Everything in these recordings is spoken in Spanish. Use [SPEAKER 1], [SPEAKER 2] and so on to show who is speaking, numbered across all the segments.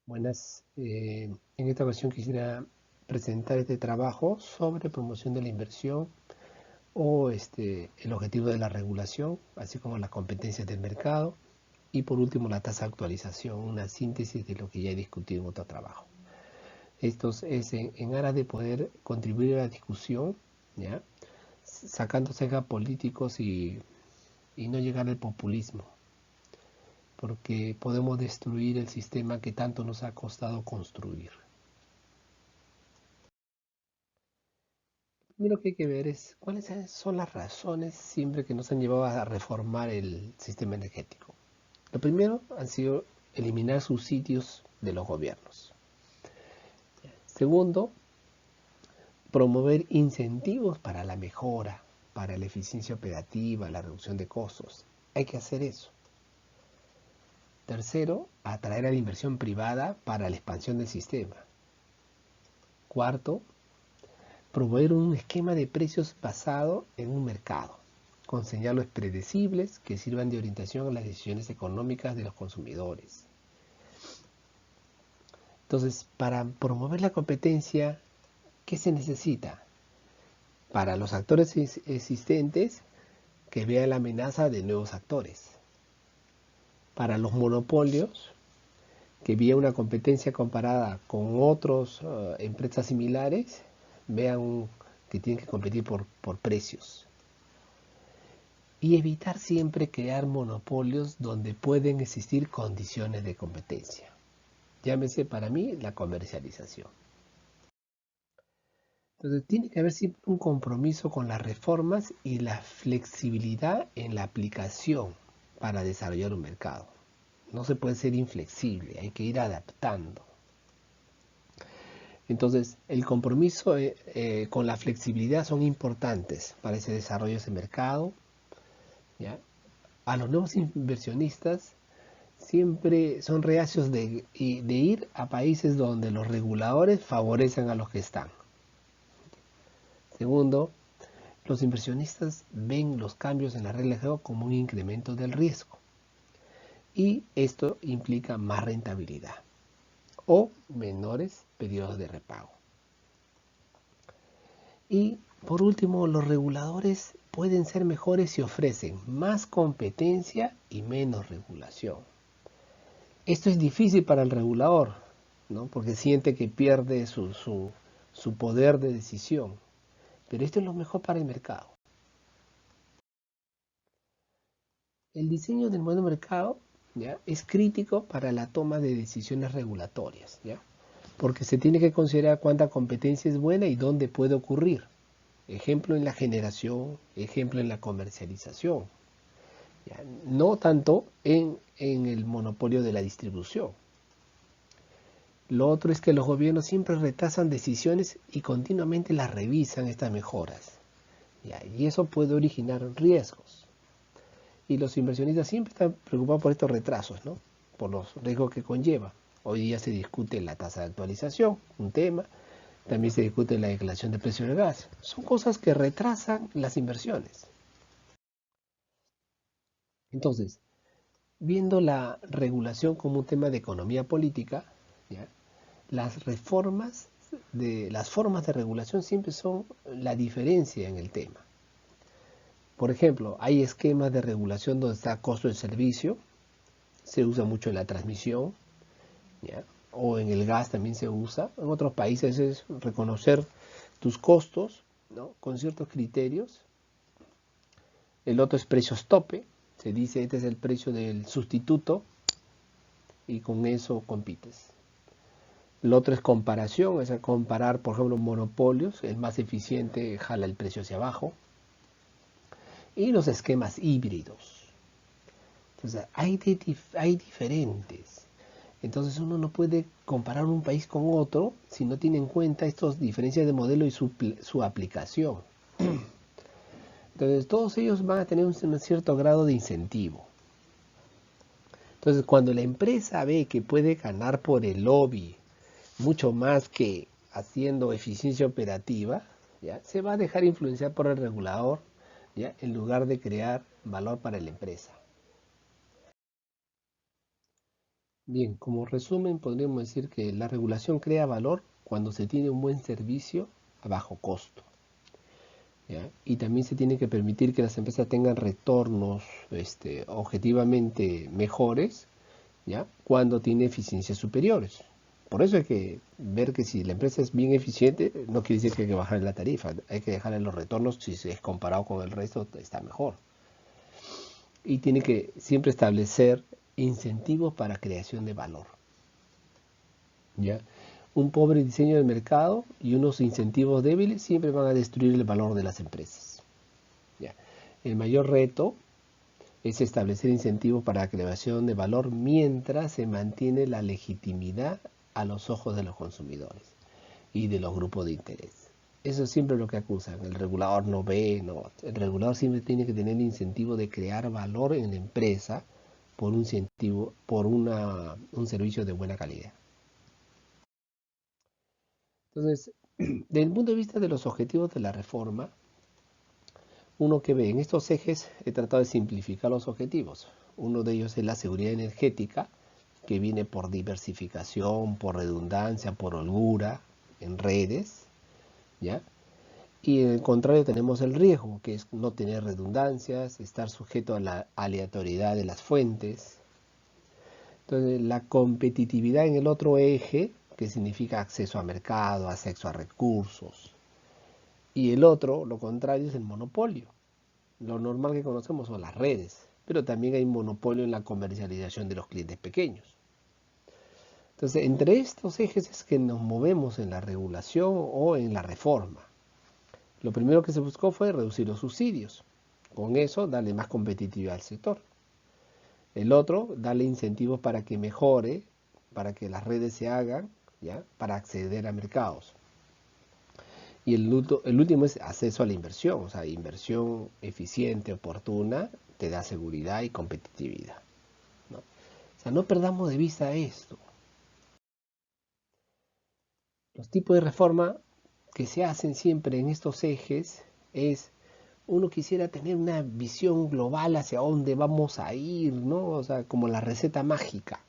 [SPEAKER 1] Buenas. En esta ocasión quisiera presentar este trabajo sobre promoción de la inversión o el objetivo de la regulación, así como las competencias del mercado y por último la tasa de actualización, una síntesis de lo que ya he discutido en otro trabajo. Esto es en aras de poder contribuir a la discusión, ¿ya? Sacando cejas políticos y no llegar al populismo, porque podemos destruir el sistema que tanto nos ha costado construir. Lo que hay que ver es cuáles son las razones siempre que nos han llevado a reformar el sistema energético. Lo primero han sido eliminar subsidios de los gobiernos. Segundo, promover incentivos para la mejora, para la eficiencia operativa, la reducción de costos. Hay que hacer eso. Tercero, atraer a la inversión privada para la expansión del sistema. Cuarto, promover un esquema de precios basado en un mercado, con señales predecibles que sirvan de orientación a las decisiones económicas de los consumidores. Entonces, para promover la competencia, ¿qué se necesita? Para los actores existentes, que vean la amenaza de nuevos actores. Para los monopolios, que vean una competencia comparada con otras empresas similares, vean que tienen que competir por precios. Y evitar siempre crear monopolios donde pueden existir condiciones de competencia. Llámese para mí la comercialización. Entonces tiene que haber siempre un compromiso con las reformas y la flexibilidad en la aplicación para desarrollar un mercado. No se puede ser inflexible, hay que ir adaptando. Entonces el compromiso con la flexibilidad son importantes para ese desarrollo de ese mercado, ¿ya? A los nuevos inversionistas siempre son reacios de ir a países donde los reguladores favorecen a los que están. Segundo, los inversionistas ven los cambios en la regla de juego como un incremento del riesgo y esto implica más rentabilidad o menores periodos de repago. Y por último, los reguladores pueden ser mejores si ofrecen más competencia y menos regulación. Esto es difícil para el regulador, ¿no? Porque siente que pierde su poder de decisión. Pero esto es lo mejor para el mercado. El diseño del modelo de mercado, ¿ya?, es crítico para la toma de decisiones regulatorias, ¿ya? Porque se tiene que considerar cuánta competencia es buena y dónde puede ocurrir. Ejemplo en la generación, ejemplo en la comercialización, ¿ya? No tanto en el monopolio de la distribución. Lo otro es que los gobiernos siempre retrasan decisiones y continuamente las revisan estas mejoras, ¿ya? Y eso puede originar riesgos. Y los inversionistas siempre están preocupados por estos retrasos, ¿no? Por los riesgos que conlleva. Hoy día se discute la tasa de actualización, un tema. También se discute la declaración de precio del gas. Son cosas que retrasan las inversiones. Entonces, viendo la regulación como un tema de economía política, ¿ya?, las formas de regulación siempre son la diferencia en el tema. Por ejemplo, hay esquemas de regulación donde está costo del servicio, se usa mucho en la transmisión, ¿ya?, o en el gas también se usa. En otros países es reconocer tus costos, ¿no?, con ciertos criterios. El otro es precios tope, se dice este es el precio del sustituto y con eso compites. Lo otro es comparación, es comparar, por ejemplo, monopolios, el más eficiente jala el precio hacia abajo. Y los esquemas híbridos. Entonces, hay diferentes. Entonces uno no puede comparar un país con otro si no tiene en cuenta estas diferencias de modelo y su aplicación. Entonces todos ellos van a tener un cierto grado de incentivo. Entonces cuando la empresa ve que puede ganar por el lobby mucho más que haciendo eficiencia operativa, ¿ya?, se va a dejar influenciar por el regulador, ¿ya?, en lugar de crear valor para la empresa. Bien, como resumen podríamos decir que la regulación crea valor cuando se tiene un buen servicio a bajo costo. ¿Ya? Y también se tiene que permitir que las empresas tengan retornos objetivamente mejores, ¿ya? Cuando tiene eficiencias superiores. Por eso hay que ver que si la empresa es bien eficiente, no quiere decir que hay que bajar la tarifa, hay que dejarle los retornos, si se es comparado con el resto, está mejor. Y tiene que siempre establecer incentivos para creación de valor. ¿Ya? Un pobre diseño del mercado y unos incentivos débiles siempre van a destruir el valor de las empresas. ¿Ya? El mayor reto es establecer incentivos para la creación de valor mientras se mantiene la legitimidad a los ojos de los consumidores y de los grupos de interés. Eso es siempre lo que acusan. El regulador no ve, no. El regulador siempre tiene que tener el incentivo de crear valor en la empresa por un incentivo, por un servicio de buena calidad. Entonces, desde el punto de vista de los objetivos de la reforma, uno que ve en estos ejes, he tratado de simplificar los objetivos. Uno de ellos es la seguridad energética, que viene por diversificación, por redundancia, por holgura en redes, ¿ya? Y en el contrario tenemos el riesgo, que es no tener redundancias, estar sujeto a la aleatoriedad de las fuentes. Entonces, la competitividad en el otro eje, que significa acceso a mercado, acceso a recursos. Y el otro, lo contrario, es el monopolio. Lo normal que conocemos son las redes, pero también hay monopolio en la comercialización de los clientes pequeños. Entonces, entre estos ejes es que nos movemos en la regulación o en la reforma. Lo primero que se buscó fue reducir los subsidios. Con eso, darle más competitividad al sector. El otro, darle incentivos para que mejore, para que las redes se hagan, ¿ya? Para acceder a mercados. Y el último es acceso a la inversión, o sea, inversión eficiente, oportuna, te da seguridad y competitividad, ¿no? O sea, no perdamos de vista esto. Los tipos de reforma que se hacen siempre en estos ejes es, uno quisiera tener una visión global hacia dónde vamos a ir, ¿no? O sea, como la receta mágica.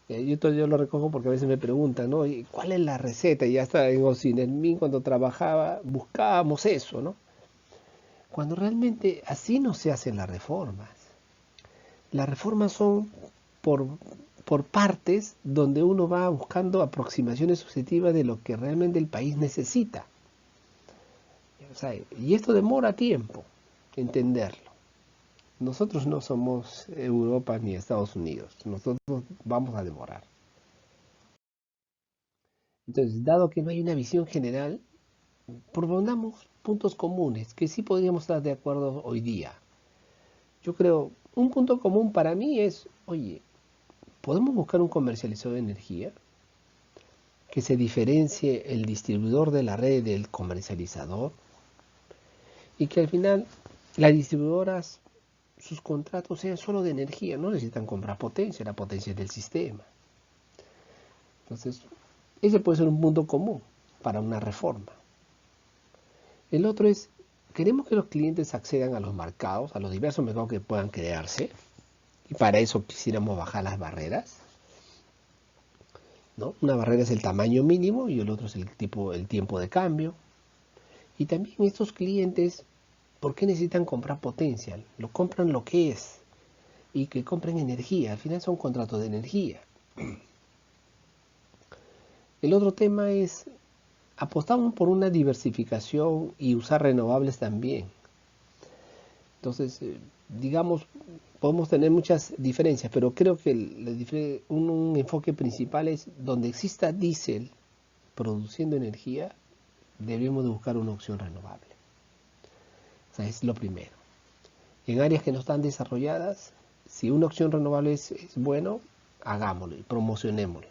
[SPEAKER 1] Yo lo recojo porque a veces me preguntan, ¿no? ¿Y cuál es la receta? Y ya está en Ocinermin cuando trabajaba, buscábamos eso, ¿no? Cuando realmente así no se hacen las reformas. Las reformas son por, por partes donde uno va buscando aproximaciones subjetivas de lo que realmente el país necesita. O sea, y esto demora tiempo entenderlo. Nosotros no somos Europa ni Estados Unidos. Nosotros vamos a demorar. Entonces, dado que no hay una visión general, propongamos puntos comunes que sí podríamos estar de acuerdo hoy día. Yo creo, un punto común para mí es, oye, ¿podemos buscar un comercializador de energía que se diferencie el distribuidor de la red del comercializador y que al final las distribuidoras, sus contratos sean solo de energía, no necesitan comprar potencia, la potencia es del sistema? Entonces, ese puede ser un punto común para una reforma. El otro es, queremos que los clientes accedan a los mercados, a los diversos mercados que puedan crearse, y para eso quisiéramos bajar las barreras, ¿no? Una barrera es el tamaño mínimo y el otro es el tiempo de cambio. Y también estos clientes, ¿por qué necesitan comprar potencia? Lo compran lo que es y que compren energía. Al final son contratos de energía. El otro tema es, apostamos por una diversificación y usar renovables también. Entonces, digamos, podemos tener muchas diferencias, pero creo que un enfoque principal es donde exista diésel produciendo energía, debemos de buscar una opción renovable. O sea, es lo primero. En áreas que no están desarrolladas, si una opción renovable es bueno, hagámoslo y promocionémoslo.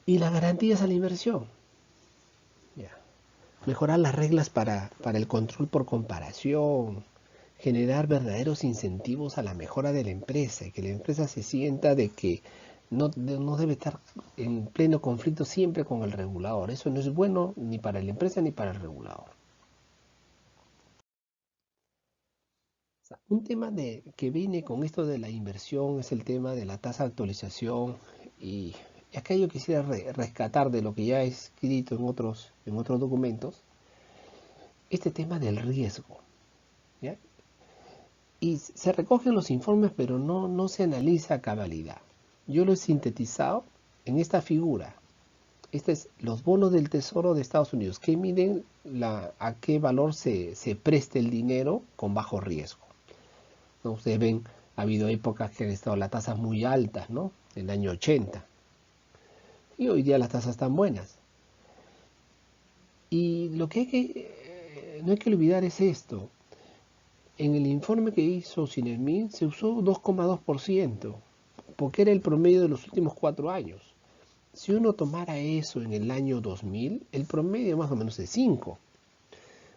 [SPEAKER 1] Y las garantías a la inversión. Ya. Mejorar las reglas para el control por comparación, generar verdaderos incentivos a la mejora de la empresa y que la empresa se sienta de que no debe estar en pleno conflicto siempre con el regulador. Eso no es bueno ni para la empresa ni para el regulador. Un tema que viene con esto de la inversión es el tema de la tasa de actualización y acá yo quisiera rescatar de lo que ya he escrito en otros documentos, este tema del riesgo, ¿ya? Y se recogen los informes, pero no se analiza a cabalidad. Yo lo he sintetizado en esta figura. Este es los bonos del Tesoro de Estados Unidos, que miden a qué valor se preste el dinero con bajo riesgo, ¿no? Ustedes ven, ha habido épocas que han estado las tasas muy altas, ¿no? En el año 80. Y hoy día las tasas están buenas. Y lo que no hay que olvidar es esto. En el informe que hizo Cinermin se usó 2,2%, porque era el promedio de los últimos 4 años. Si uno tomara eso en el año 2000, el promedio más o menos es 5.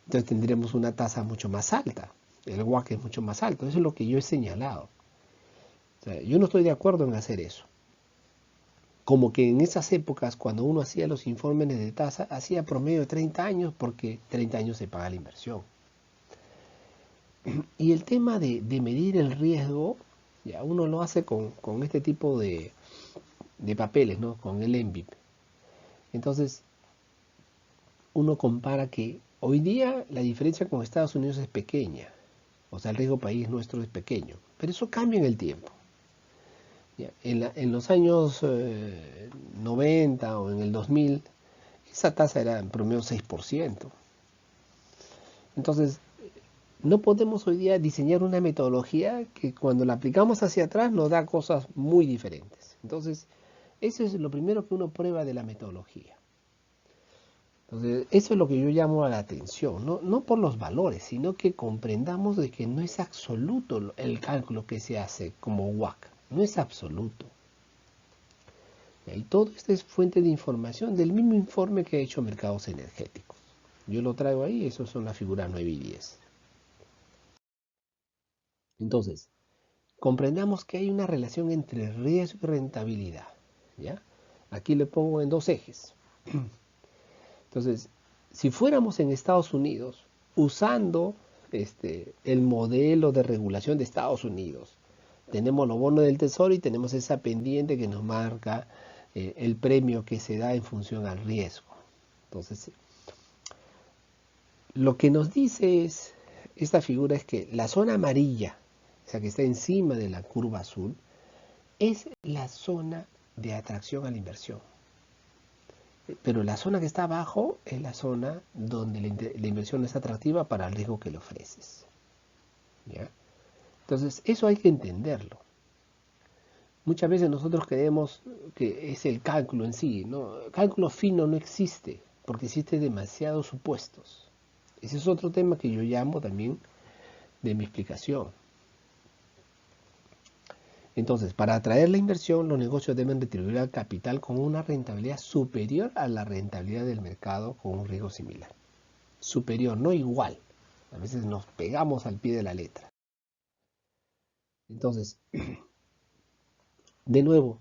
[SPEAKER 1] Entonces tendríamos una tasa mucho más alta. El WACC es mucho más alto. Eso es lo que yo he señalado. O sea, yo no estoy de acuerdo en hacer eso. Como que en esas épocas, cuando uno hacía los informes de tasa, hacía promedio de 30 años, porque 30 años se paga la inversión. Y el tema de medir el riesgo, ya uno lo hace con este tipo de papeles, ¿no? Con el NBIP. Entonces, uno compara que hoy día la diferencia con Estados Unidos es pequeña. O sea, el riesgo país nuestro es pequeño. Pero eso cambia en el tiempo. Ya, en los años 90 o en el 2000, esa tasa era en promedio 6%. Entonces, no podemos hoy día diseñar una metodología que cuando la aplicamos hacia atrás nos da cosas muy diferentes. Entonces, eso es lo primero que uno prueba de la metodología. Entonces, eso es lo que yo llamo a la atención, no por los valores, sino que comprendamos de que no es absoluto el cálculo que se hace como WACC, no es absoluto. Y todo esto es fuente de información del mismo informe que ha hecho Mercados Energéticos. Yo lo traigo ahí, eso son las figuras 9 y 10. Entonces, comprendamos que hay una relación entre riesgo y rentabilidad, ¿ya? Aquí le pongo en 2 ejes. Entonces, si fuéramos en Estados Unidos, usando el modelo de regulación de Estados Unidos, tenemos los bonos del tesoro y tenemos esa pendiente que nos marca el premio que se da en función al riesgo. Entonces, lo que nos dice esta figura es que la zona amarilla, o sea que está encima de la curva azul, es la zona de atracción a la inversión. Pero la zona que está abajo es la zona donde la inversión es atractiva para el riesgo que le ofreces. ¿Ya? Entonces, eso hay que entenderlo. Muchas veces nosotros creemos que es el cálculo en sí, ¿no? Cálculo fino no existe, porque existen demasiados supuestos. Ese es otro tema que yo llamo también de mi explicación. Entonces, para atraer la inversión, los negocios deben retribuir al capital con una rentabilidad superior a la rentabilidad del mercado con un riesgo similar. Superior, no igual. A veces nos pegamos al pie de la letra. Entonces, de nuevo,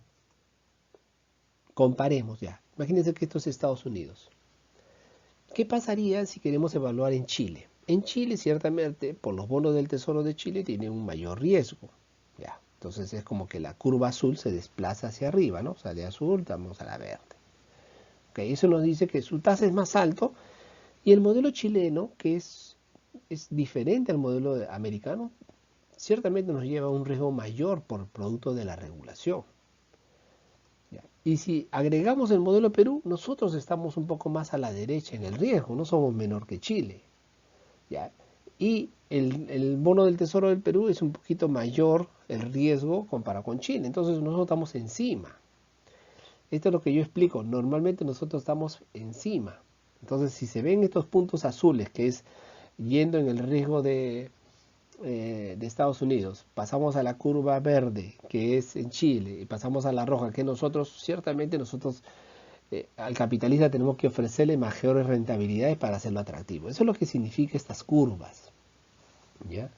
[SPEAKER 1] comparemos ya. Imagínense que esto es Estados Unidos. ¿Qué pasaría si queremos evaluar en Chile? En Chile, ciertamente, por los bonos del Tesoro de Chile, tiene un mayor riesgo. Ya. Entonces es como que la curva azul se desplaza hacia arriba, ¿no? O sea, de azul vamos a la verde. Okay, eso nos dice que su tasa es más alto y el modelo chileno, que es diferente al modelo americano, ciertamente nos lleva a un riesgo mayor por producto de la regulación. ¿Ya? Y si agregamos el modelo Perú, nosotros estamos un poco más a la derecha en el riesgo, no somos menor que Chile. ¿Ya? Y el bono del Tesoro del Perú es un poquito mayor el riesgo comparado con Chile, entonces nosotros estamos encima. Esto es lo que yo explico, normalmente nosotros estamos encima. Entonces si se ven estos puntos azules, que es yendo en el riesgo de Estados Unidos, pasamos a la curva verde, que es en Chile, y pasamos a la roja, que nosotros, ciertamente nosotros al capitalista tenemos que ofrecerle mayores rentabilidades para hacerlo atractivo. Eso es lo que significa estas curvas. ¿Ya?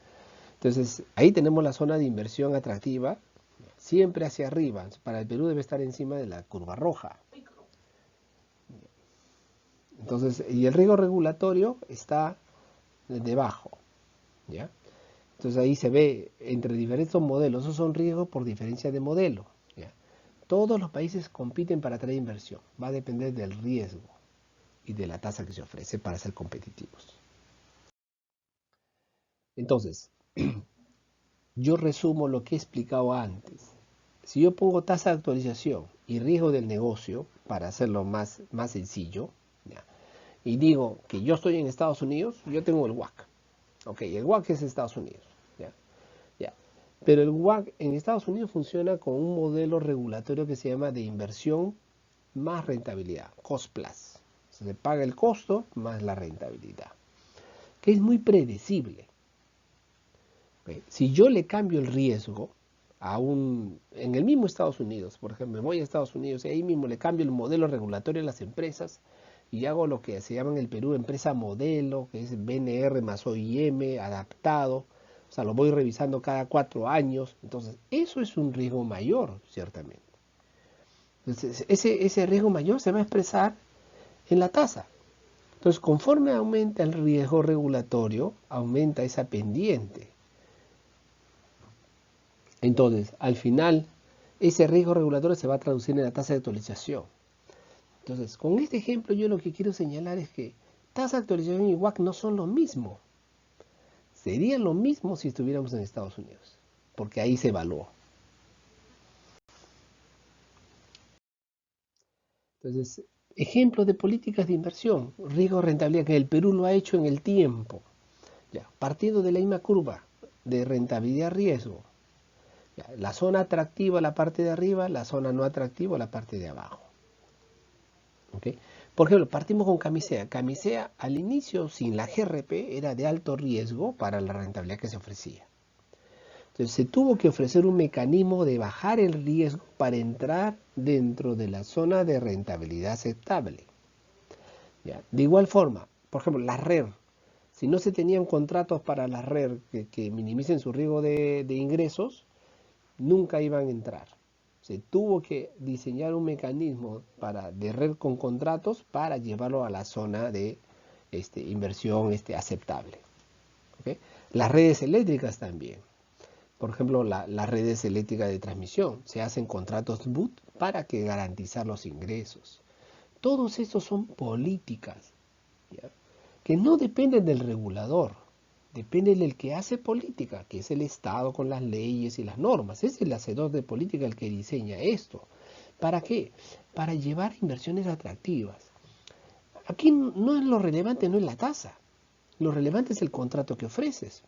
[SPEAKER 1] Entonces, ahí tenemos la zona de inversión atractiva, siempre hacia arriba. Para el Perú debe estar encima de la curva roja. Entonces, y el riesgo regulatorio está debajo. ¿Ya? Entonces ahí se ve entre diferentes modelos, esos son riesgos por diferencia de modelo. ¿Ya? Todos los países compiten para atraer inversión, va a depender del riesgo y de la tasa que se ofrece para ser competitivos. Entonces, yo resumo lo que he explicado antes. Si yo pongo tasa de actualización y riesgo del negocio, para hacerlo más sencillo, ¿ya? Y digo que yo estoy en Estados Unidos, yo tengo el WACC. Ok, el WACC es Estados Unidos. ¿Ya? Ya. Pero el WACC en Estados Unidos funciona con un modelo regulatorio que se llama de inversión más rentabilidad, cost plus. Se paga el costo más la rentabilidad, que es muy predecible. ¿Okay? Si yo le cambio el riesgo en el mismo Estados Unidos, por ejemplo, me voy a Estados Unidos y ahí mismo le cambio el modelo regulatorio a las empresas y hago lo que se llama en el Perú empresa modelo, que es BNR más OIM, adaptado, o sea, lo voy revisando cada 4 años, entonces eso es un riesgo mayor, ciertamente. Entonces, ese riesgo mayor se va a expresar en la tasa. Entonces, conforme aumenta el riesgo regulatorio, aumenta esa pendiente. Entonces, al final, ese riesgo regulatorio se va a traducir en la tasa de actualización. Entonces, con este ejemplo yo lo que quiero señalar es que tasa de actualización y WACC no son lo mismo. Serían lo mismo si estuviéramos en Estados Unidos, porque ahí se evaluó. Entonces, ejemplos de políticas de inversión, riesgo rentabilidad, que el Perú lo ha hecho en el tiempo, ya, partiendo de la misma curva de rentabilidad-riesgo. La zona atractiva la parte de arriba, la zona no atractiva la parte de abajo. ¿Okay? Por ejemplo, partimos con Camisea. Camisea al inicio, sin la GRP, era de alto riesgo para la rentabilidad que se ofrecía. Entonces se tuvo que ofrecer un mecanismo de bajar el riesgo para entrar dentro de la zona de rentabilidad aceptable. ¿Ya? De igual forma, por ejemplo, la RER. Si no se tenían contratos para la RER que minimicen su riesgo de ingresos, nunca iban a entrar. Se tuvo que diseñar un mecanismo de red con contratos para llevarlo a la zona de inversión aceptable. ¿Okay? Las redes eléctricas también. Por ejemplo, las redes eléctricas de transmisión. Se hacen contratos BUT para que garantizar los ingresos. Todos estos son políticas, ¿ya? Que no dependen del regulador. Depende del que hace política, que es el Estado con las leyes y las normas. Es el hacedor de política el que diseña esto. ¿Para qué? Para llevar inversiones atractivas. Aquí no es lo relevante, no es la tasa. Lo relevante es el contrato que ofreces.